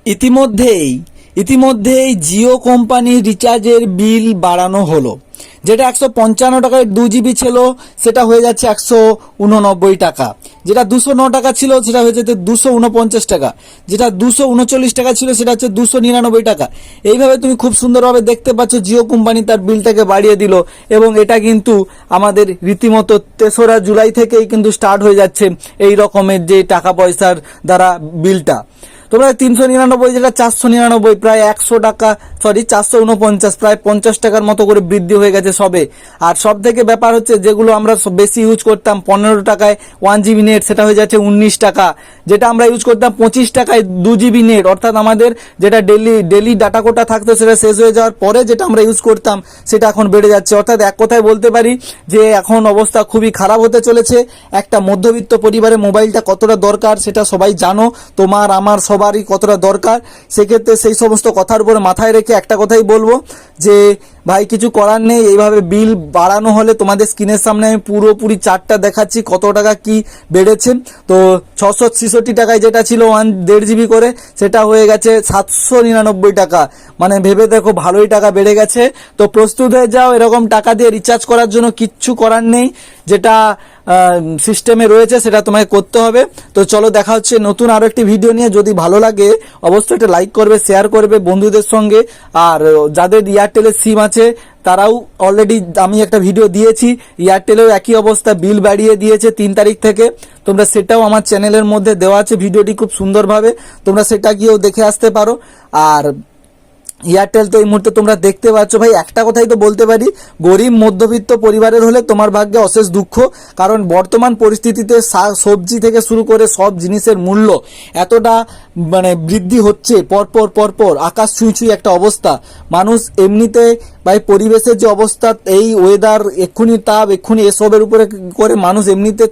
ইতিমধ্যেই জিও কোম্পানির রিচার্জের বিল বাড়ানো হলো। যেটা 155 টাকায় 2 GB ছিল সেটা হয়ে যাচ্ছে 189 টাকা। যেটা 209 টাকা ছিল সেটা হয়ে যাচ্ছে 249 টাকা। যেটা 239 টাকা ছিল সেটা হচ্ছে 299 টাকা। এইভাবে তুমি খুব সুন্দরভাবে দেখতে পাচ্ছ জিও কোম্পানি তার বিলটাকে বাড়িয়ে দিল, এবং এটা কিন্তু আমাদের রীতিমতো 3রা জুলাই থেকেই কিন্তু স্টার্ট হয়ে যাচ্ছে এই রকমের যে টাকা পয়সার দ্বারা বিলটা। তোমরা 399 যেটা 499, প্রায় 100 টাকা, 449, প্রায় 50 টাকার মতো করে বৃদ্ধি হয়ে গেছে সবে। আর সব থেকে ব্যাপার হচ্ছে যেগুলো আমরা বেশি ইউজ করতাম 15 টাকায় 1 GB নেট, সেটা হয়ে যাচ্ছে 19 টাকা। যেটা আমরা ইউজ করতাম 25 টাকায় 2 GB নেট, অর্থাৎ আমাদের যেটা ডেলি ডাটা কোটা থাকতো সেটা শেষ হয়ে যাওয়ার পরে যেটা আমরা ইউজ করতাম সেটা এখন বেড়ে যাচ্ছে। অর্থাৎ এক কথায় বলতে পারি যে এখন অবস্থা খুবই খারাপ হতে চলেছে। একটা মধ্যবিত্ত পরিবারে মোবাইলটা কতটা দরকার সেটা সবাই জানো, তোমার আমার সবারই কতটা দরকার। সেক্ষেত্রে সেই সমস্ত কথার উপরে মাথায় রেখে একটা কথাই বলবো যে ভাই কিছু করার নেই, এইভাবে বিল বাড়ানো হলে তোমাদের স্ক্রিনের সামনে আমি পুরোপুরি চার্টটা দেখাচ্ছি কত টাকা কি বেড়েছে। তো 666 টাকায় যেটা ছিল 1.5 GB করে সেটা হয়ে গেছে 799 টাকা। মানে ভেবে দেখো ভালোই টাকা বেড়ে গেছে। তো প্রস্তুত হয়ে যাও এরকম টাকা দিয়ে রিচার্জ করার জন্য, কিচ্ছু করার নেই, যেটা সিস্টেমে রয়েছে সেটা তোমাকে করতে হবে। তো চলো দেখা হচ্ছে নতুন আরো একটি ভিডিও নিয়ে। যদি ভালো লাগে অবশ্যই একটা লাইক করবে, শেয়ার করবে বন্ধুদের সঙ্গে। আর যাদের এয়ারটেলের সিম আছে তারাও অলরেডি আমি একটা ভিডিও দিয়েছি, এয়ারটেলেও একই অবস্থা, বিল বাড়িয়ে দিয়েছে 3 তারিখ থেকে। তোমরা সেটাও আমার চ্যানেলের মধ্যে দেওয়া আছে, ভিডিওটি খুব সুন্দরভাবে, তোমরা সেটা গিয়েও দেখে আসতে পারো। আর এয়ারটেল তো এই মুহূর্তে তোমরা দেখতে পাচ্ছ। ভাই একটা কথাই তো বলতে পারি, গরিব মধ্যবিত্ত পরিবারের হলে তোমার ভাগ্যে অশেষ দুঃখ। কারণ বর্তমান পরিস্থিতিতে সবজি থেকে শুরু করে সব জিনিসের মূল্য এতটা বৃদ্ধি হচ্ছে পরপর আকাশ ছুঁই একটা অবস্থা। মানুষ এমনিতে ভাই পরিবেশের যে অবস্থা, এই ওয়েদার, এক্ষুনি তাপ, এক্ষুনি এসবের উপরে করে মানুষ এমনিতে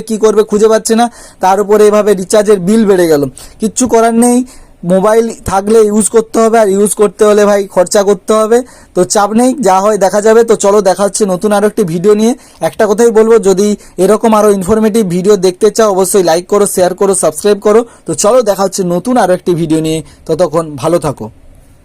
কি করবে খুঁজে পাচ্ছে না। তার উপরে এভাবে রিচার্জের বিল বেড়ে গেল। কিচ্ছু করার নেই, মোবাইল থাকলে ইউজ করতে হবে, আর ইউজ করতে হলে ভাই খরচা করতে হবে। তো চাপ নেই, যা হয় দেখা যাবে। তো চলো দেখা হচ্ছে নতুন আরো একটি ভিডিও নিয়ে। একটা কথাই বলবো, যদি এরকম আরো ইনফরমেটিভ ভিডিও দেখতে চাও অবশ্যই লাইক করো, শেয়ার করো, সাবস্ক্রাইব করো। তো চলো দেখা হচ্ছে নতুন আরো একটি ভিডিও নিয়ে। ততক্ষণ ভালো থাকো।